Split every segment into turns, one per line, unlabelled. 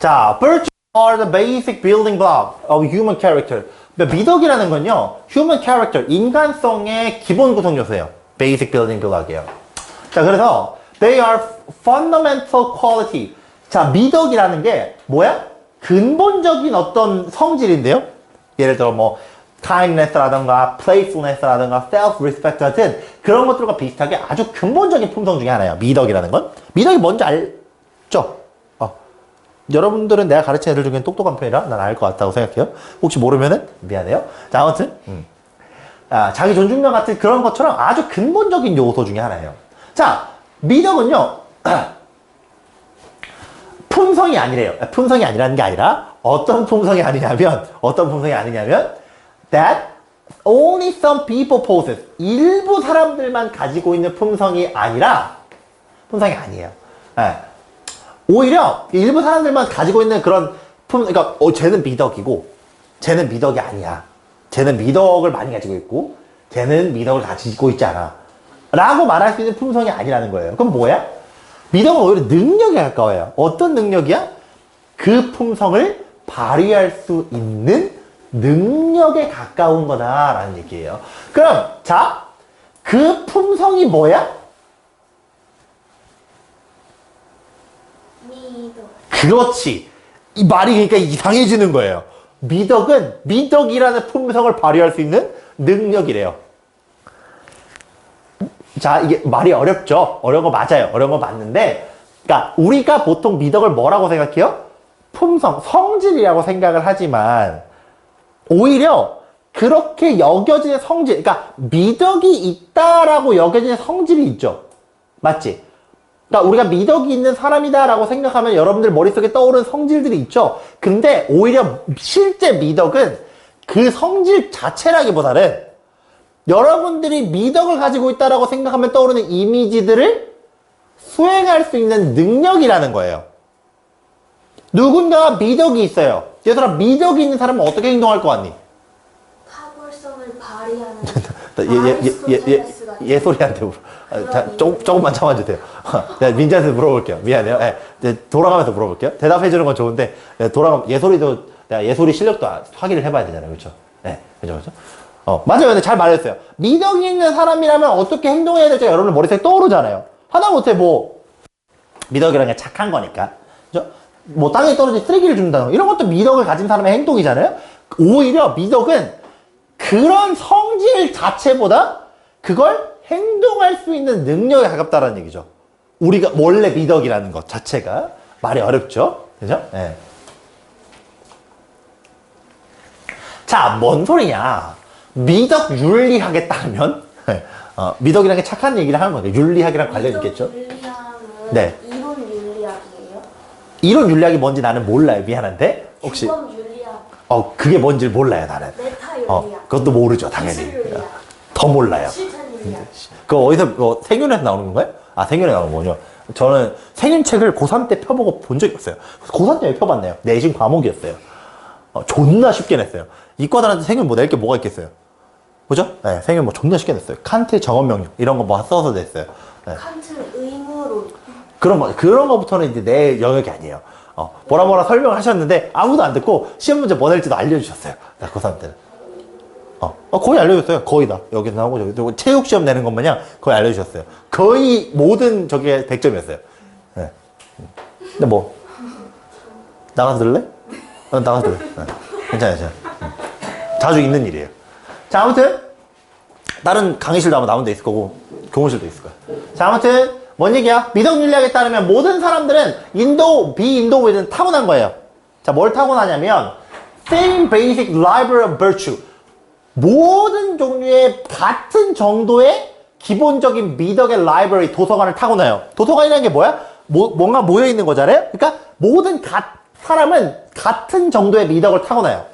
자, virtues are the basic building block of human character. 미덕이라는 건요, human character, 인간성의 기본 구성 요소예요. basic building block이에요. 자, 그래서 they are fundamental quality. 자, 미덕이라는 게 뭐야? 근본적인 어떤 성질인데요. 예를 들어 뭐 kindness라든가 playfulness라든가 self-respect 같은 그런 것들과 비슷하게 아주 근본적인 품성 중에 하나예요. 미덕이라는 건. 미덕이 뭔지 알죠? 여러분들은 내가 가르친 애들 중에 똑똑한 편이라 난 알 것 같다고 생각해요. 혹시 모르면은 미안해요. 자, 아무튼 자기 존중감 같은 그런 것처럼 아주 근본적인 요소 중에 하나예요. 자, 미덕은요 품성이 아니래요. 품성이 아니라는 게 아니라 어떤 품성이 아니냐면 that only some people possess. 일부 사람들만 가지고 있는 품성이 아니라 품성이 아니에요. 네. 오히려 일부 사람들만 가지고 있는 그런 그러니까 쟤는 미덕이고 쟤는 미덕이 아니야. 쟤는 미덕을 많이 가지고 있고 쟤는 미덕을 가지고 있지 않아. 라고 말할 수 있는 품성이 아니라는 거예요. 그럼 뭐야? 미덕은 오히려 능력에 가까워요. 어떤 능력이야? 그 품성을 발휘할 수 있는 능력에 가까운 거다라는 얘기예요. 그럼 자, 그 품성이 뭐야? 그렇지. 이 말이 그러니까 이상해지는 거예요. 미덕은 미덕이라는 품성을 발휘할 수 있는 능력이래요. 자, 이게 말이 어렵죠? 어려운 거 맞아요. 어려운 거 맞는데, 그러니까 우리가 보통 미덕을 뭐라고 생각해요? 품성, 성질이라고 생각을 하지만 오히려 그렇게 여겨지는 성질, 그러니까 미덕이 있다라고 여겨지는 성질이 있죠. 맞지? 그러니까 우리가 미덕이 있는 사람이다라고 생각하면 여러분들 머릿속에 떠오르는 성질들이 있죠. 근데 오히려 실제 미덕은 그 성질 자체라기보다는 여러분들이 미덕을 가지고 있다라고 생각하면 떠오르는 이미지들을 수행할 수 있는 능력이라는 거예요. 누군가가 미덕이 있어요. 얘들아, 미덕이 있는 사람은 어떻게 행동할 것 같니?
탁월성을 발휘하는
얘 소리한테 물어. 조금만 참아주세요. 내가 민지한테 물어볼게요. 미안해요. 돌아가면서 물어볼게요. 대답해주는 건 좋은데, 얘 소리도, 내가 얘 소리 실력도 확인을 해봐야 되잖아요. 그쵸? 네. 그죠? 맞아요. 근데 잘 말했어요. 미덕이 있는 사람이라면 어떻게 행동해야 될지 여러분들 머릿속에 떠오르잖아요. 하다못해 미덕이라는 게 착한 거니까. 그죠? 땅에 떨어진 쓰레기를 준다는 거. 이런 것도 미덕을 가진 사람의 행동이잖아요. 오히려 미덕은 그런 성질 자체보다 그걸 행동할 수 있는 능력에 가깝다는 얘기죠. 우리가 원래 미덕이라는 것 자체가 말이 어렵죠. 그죠? 네. 자, 뭔 소리냐. 미덕 윤리학에 따르면 미덕이라는 게 착한 얘기를 하는 거예요. 윤리학이랑 관련이 있겠죠.
윤리학은
네.
이론 윤리학이에요?
이론 윤리학이 뭔지 나는 몰라요. 미안한데. 혹시
규범 윤리학.
그게 뭔지 몰라요, 나는.
메타 윤리학.
그것도 모르죠, 당연히.
기술 윤리학.
더 몰라요.
실천 윤리학.
그거 어디서 생윤에서 나오는 건가요? 생윤에 나오는 거군요. 저는 생윤책을 고3 때 펴보고 본 적이 없어요. 고3 때 펴봤네요. 내신 과목이었어요. 존나 쉽게 냈어요. 이과들한테 생윤 낼 게 뭐가 있겠어요? 그죠? 네, 생윤 존나 쉽게 냈어요. 칸트 정언명령 이런 거 써서 냈어요. 네.
칸트 의무론.
그런 거부터는 이제 내 영역이 아니에요. 뭐라 설명을 하셨는데 아무도 안 듣고 시험 문제 뭐 낼지도 알려주셨어요. 나 고3 때는. 거의 알려줬어요. 거의 다. 여기서 나오고 저기 체육 시험 내는 것 마냥 거의 알려주셨어요. 거의 모든 저게 100점이었어요. 네. 근데 나가서 들을래? 나가서 들래. 네. 괜찮아요. 자주 있는 일이에요. 자, 아무튼 다른 강의실도 아마 나온 데 있을 거고 교무실도 있을 거야. 자, 아무튼 뭔 얘기야? 미덕 윤리학에 따르면 모든 사람들은 비인도우에는 타고난 거예요. 자, 뭘 타고나냐면 same basic library of virtue. 모든 종류의 같은 정도의 기본적인 미덕의 라이브러리, 도서관을 타고나요. 도서관이라는 게 뭐야? 뭔가 모여있는 거잖아요? 그러니까 모든 사람은 같은 정도의 미덕을 타고나요.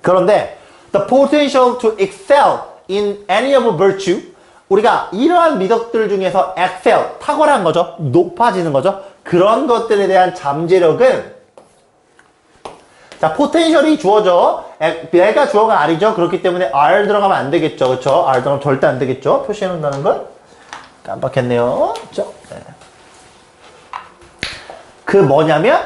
그런데 the potential to excel in any of virtue, 우리가 이러한 미덕들 중에서 excel, 탁월한 거죠. 높아지는 거죠. 그런 것들에 대한 잠재력은 자, 포텐셜이 주어져. 얘가 주어가 R이죠. 그렇기 때문에 R 들어가면 안 되겠죠. 그쵸? R 들어가면 절대 안 되겠죠. 표시해 놓는다는 걸. 깜빡했네요. 그쵸? 네. 그 뭐냐면,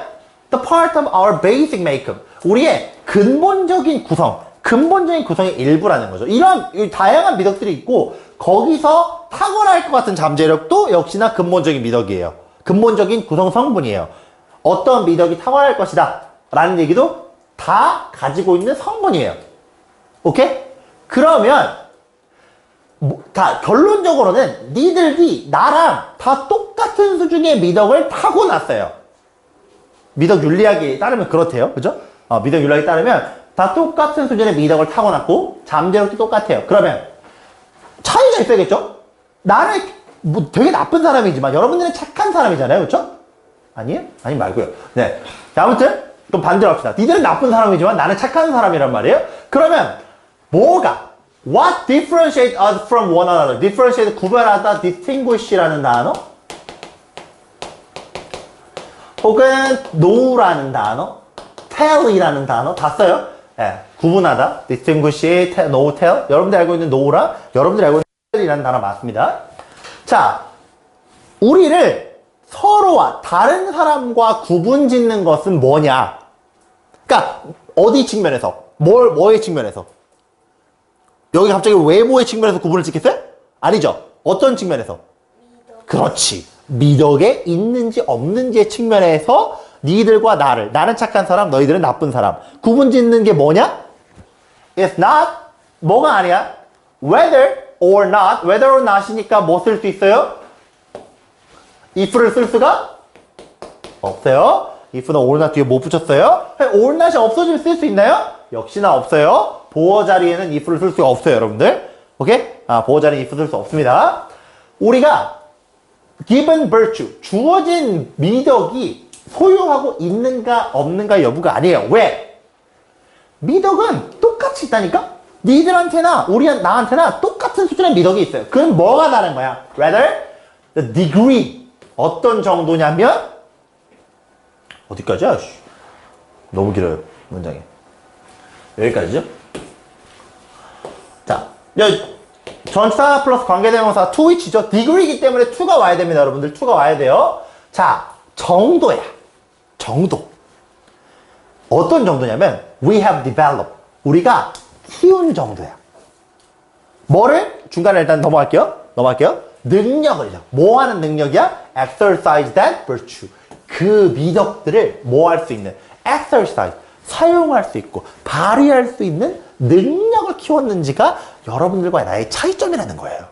the part of our basic makeup. 우리의 근본적인 구성의 일부라는 거죠. 이런 다양한 미덕들이 있고 거기서 탁월할 것 같은 잠재력도 역시나 근본적인 미덕이에요. 근본적인 구성 성분이에요. 어떤 미덕이 탁월할 것이다 라는 얘기도 다 가지고 있는 성분이에요. 오케이? 그러면 다 결론적으로는 니들이 나랑 다 똑같은 수준의 미덕을 타고났어요. 미덕 윤리학에 따르면 그렇대요. 그죠? 미덕 윤리학에 따르면 다 똑같은 수준의 미덕을 타고났고 잠재력도 똑같아요. 그러면 차이가 있어야겠죠? 나는 뭐 되게 나쁜 사람이지만 여러분들은 착한 사람이잖아요. 그렇죠? 아니에요? 아니 말고요. 네. 자, 아무튼 그럼 반대로 합시다. 니들은 나쁜 사람이지만 나는 착한 사람이란 말이에요. 그러면 뭐가 What differentiates us from one another? differentiate 구별하다, distinguish라는 단어 혹은 know라는 단어 tell이라는 단어 다 써요. 예, 구분하다, distinguish, know, tell. 여러분들이 알고 있는 know랑 여러분들이 알고 있는 tell이라는 단어 맞습니다. 자, 우리를 서로와 다른 사람과 구분 짓는 것은 뭐냐? 그러니까 어디 측면에서? 뭐의 측면에서? 여기 갑자기 외모의 측면에서 구분을 짓겠어요? 아니죠. 어떤 측면에서?
미덕.
그렇지. 미덕에 있는지 없는지의 측면에서 니들과 나는 착한 사람, 너희들은 나쁜 사람. 구분 짓는 게 뭐냐? It's not, 뭐가 아니야? Whether or not이니까 뭐 쓸 수 있어요? if를 쓸 수가 없어요. if는 or not 뒤에 못 붙였어요. or not이 없어지면 쓸 수 있나요? 역시나 없어요. 보어 자리에는 if를 쓸 수가 없어요, 여러분들. 오케이? 보어 자리에 if 쓸 수 없습니다. 우리가 given virtue, 주어진 미덕이 소유하고 있는가 없는가 여부가 아니에요. 왜? 미덕은 똑같이 있다니까? 니들한테나 나한테나 똑같은 수준의 미덕이 있어요. 그럼 뭐가 다른 거야? Rather, the degree. 어떤 정도냐면 어디까지야? 너무 길어요, 문장이. 여기까지죠? 자, 전치사 플러스 관계대명사 to which죠? degree이기 때문에 to가 와야 됩니다, 여러분들. to가 와야 돼요. 자, 정도야. 정도. 어떤 정도냐면 we have developed. 우리가 키운 정도야. 뭐를? 중간에 일단 넘어갈게요. 능력을요. 뭐 하는 능력이야? exercise that virtue. 그 미덕들을 뭐 할 수 있는? exercise. 사용할 수 있고 발휘할 수 있는 능력을 키웠는지가 여러분들과의 나의 차이점이라는 거예요.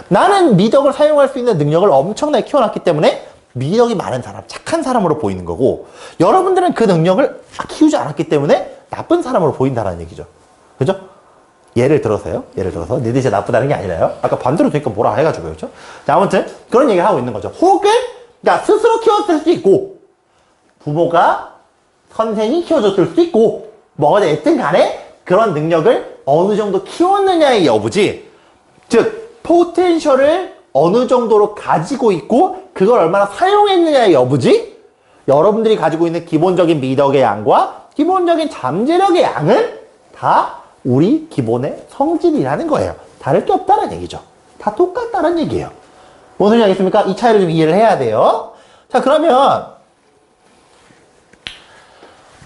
나는 미덕을 사용할 수 있는 능력을 엄청나게 키워놨기 때문에 미덕이 많은 사람, 착한 사람으로 보이는 거고 여러분들은 그 능력을 키우지 않았기 때문에 나쁜 사람으로 보인다는 얘기죠. 그죠? 예를 들어서 니들이 진짜 나쁘다는 게 아니라요. 아까 반대로 되니까 뭐라 해가지고요. 그죠? 자, 아무튼 그런 얘기를 하고 있는 거죠. 혹은 그러니까 스스로 키웠을 수도 있고 부모가 선생이 키워줬을 수도 있고 뭐가 됐든 간에 그런 능력을 어느 정도 키웠느냐의 여부지. 즉 포텐셜을 어느 정도로 가지고 있고 그걸 얼마나 사용했느냐의 여부지. 여러분들이 가지고 있는 기본적인 미덕의 양과 기본적인 잠재력의 양은 다 우리 기본의 성질이라는 거예요. 다를 게 없다는 얘기죠. 다 똑같다는 얘기예요. 뭔 소리인지 알겠습니까? 이 차이를 좀 이해를 해야 돼요. 자, 그러면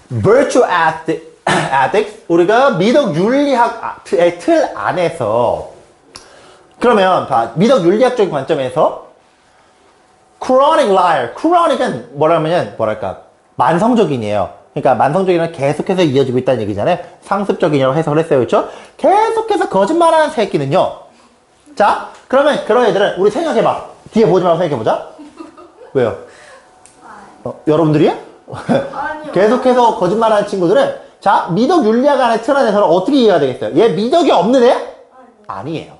virtue ethics, 우리가 미덕 윤리학의 틀 안에서 그러면 미덕 윤리학적인 관점에서 chronic liar, chronic은 뭐랄까 만성적인이에요. 그러니까 만성적인은 계속해서 이어지고 있다는 얘기잖아요. 상습적인이라고 해석을 했어요. 그렇죠? 계속해서 거짓말하는 새끼는요. 자, 그러면 그런 애들은 우리 생각해봐. 뒤에 보지 말고 생각해보자. 왜요? 여러분들이요?
아니요.
계속해서 거짓말하는 친구들은 자, 미덕 윤리학 안에 틀 안에서는 어떻게 이해가 되겠어요? 얘 미덕이 없는 애? 아니에요.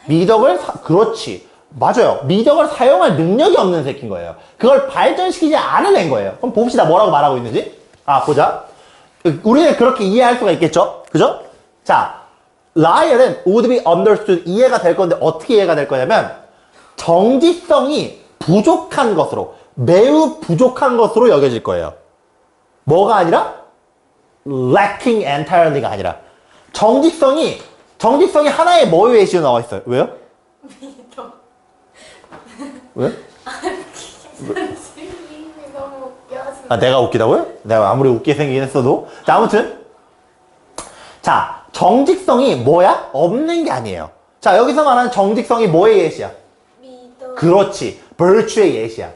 미덕을 그렇지. 맞아요. 미덕을 사용할 능력이 없는 새끼인 거예요. 그걸 발전시키지 않은 애인 거예요. 그럼 봅시다. 뭐라고 말하고 있는지. 보자. 우리는 그렇게 이해할 수가 있겠죠? 그죠? 자, liar은 would be understood 이해가 될 건데 어떻게 이해가 될 거냐면 정직성이 부족한 것으로 매우 부족한 것으로 여겨질 거예요. 뭐가 아니라? lacking entirely가 아니라 정직성이 하나의 뭐의 예시로 나와 있어요. 왜요?
미덕.
왜?
선생님이 너무 웃겨서.
아, 내가 웃기다고요? 내가 아무리 웃기게 생기긴 했어도. 자, 아무튼. 자, 정직성이 뭐야? 없는 게 아니에요. 자, 여기서 말하는 정직성이 뭐의 예시야?
미더.
그렇지. 벌추의 예시야.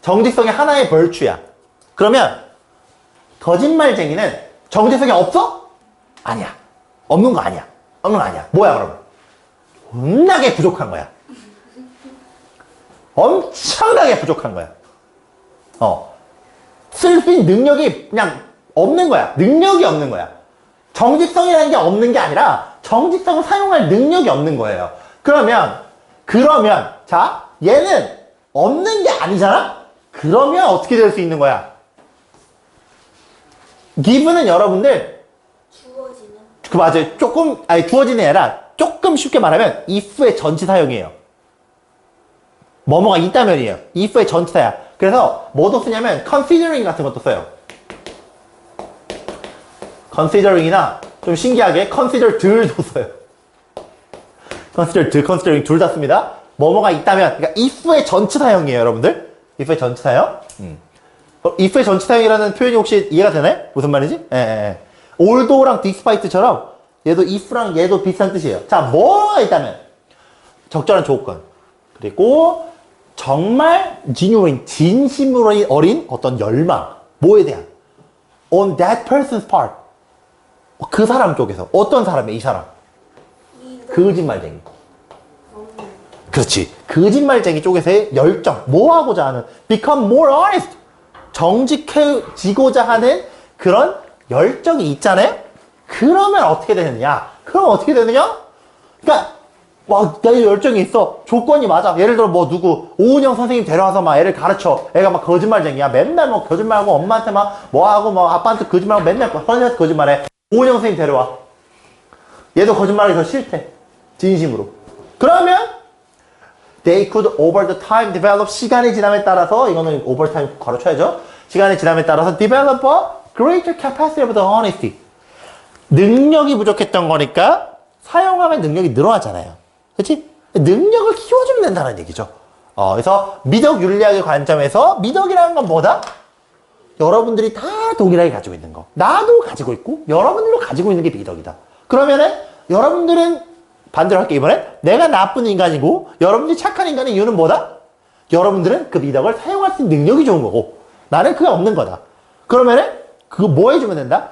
정직성이 하나의 벌추야. 그러면, 거짓말쟁이는 정직성이 없어? 아니야. 없는 거 아니야. 없는 거 아니야. 뭐야, 그러면? 겁나게 부족한 거야. 엄청나게 부족한 거야. 쓸 수 있는 능력이 그냥 없는 거야. 능력이 없는 거야. 정직성이라는 게 없는 게 아니라 정직성을 사용할 능력이 없는 거예요. 그러면 자, 얘는 없는 게 아니잖아? 그러면 어떻게 될 수 있는 거야? give는 여러분들
주어지는.
그 맞아요. 조금 아니 주어지는 게 아니라 조금 쉽게 말하면 if의 전치 사용이에요. 뭐뭐가 있다면이에요. if의 전치사야. 그래서 뭐도 쓰냐면 considering 같은 것도 써요. considering이나 좀 신기하게 consider 들도 써요. consider 들, considering 둘 다 씁니다. 뭐뭐가 있다면, 그러니까 if의 전치사형이에요, 여러분들. if의 전치사형. if의 전치사형이라는 표현이 혹시 이해가 되나요? 무슨 말이지? 예. although랑 despite처럼 얘도 if랑 얘도 비슷한 뜻이에요. 자, 뭐가 있다면 적절한 조건. 그리고 정말 genuine, 진심으로 어린 어떤 열망. 뭐에 대한? on that person's part. 그 사람 쪽에서. 어떤 사람이야, 이 사람?
미더.
거짓말쟁이. 그렇지. 거짓말쟁이 쪽에서의 열정. 뭐 하고자 하는? become more honest. 정직해지고자 하는 그런 열정이 있잖아요? 그러면 어떻게 되느냐? 그럼 어떻게 되느냐? 그러니까 막 내 열정이 있어. 조건이 맞아. 예를 들어 뭐 누구 오은영 선생님 데려와서 막 애를 가르쳐. 애가 막 거짓말쟁이야. 맨날 뭐 거짓말하고 엄마한테 막 뭐하고 뭐 아빠한테 거짓말하고 맨날 선생님한테 거짓말해. 오은영 선생님 데려와. 얘도 거짓말하기 더 싫대. 진심으로. 그러면 they could over the time develop. 시간이 지남에 따라서 이거는 over time 가르쳐야죠. 시간이 지남에 따라서 develop a greater capacity of the honesty. 능력이 부족했던 거니까 사용하면 능력이 늘어나잖아요. 그렇지? 능력을 키워주면 된다는 얘기죠. 그래서 미덕 윤리학의 관점에서 미덕이라는 건 뭐다? 여러분들이 다 동일하게 가지고 있는 거. 나도 가지고 있고 여러분들도 가지고 있는 게 미덕이다. 그러면은 여러분들은 반대로 할게 이번엔 내가 나쁜 인간이고 여러분들이 착한 인간의 이유는 뭐다? 여러분들은 그 미덕을 사용할 수 있는 능력이 좋은 거고 나는 그게 없는 거다. 그러면은 그거 뭐 해주면 된다?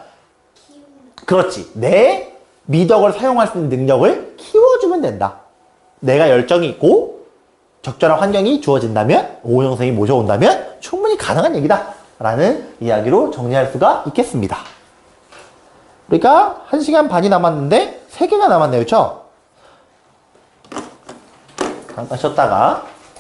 그렇지. 내 미덕을 사용할 수 있는 능력을 키워주면 된다. 내가 열정이 있고 적절한 환경이 주어진다면 오은영 선생님이 모셔온다면 충분히 가능한 얘기다 라는 이야기로 정리할 수가 있겠습니다. 그러니까 1시간 반이 남았는데 3개가 남았네요. 그렇죠? 잠깐 쉬었다가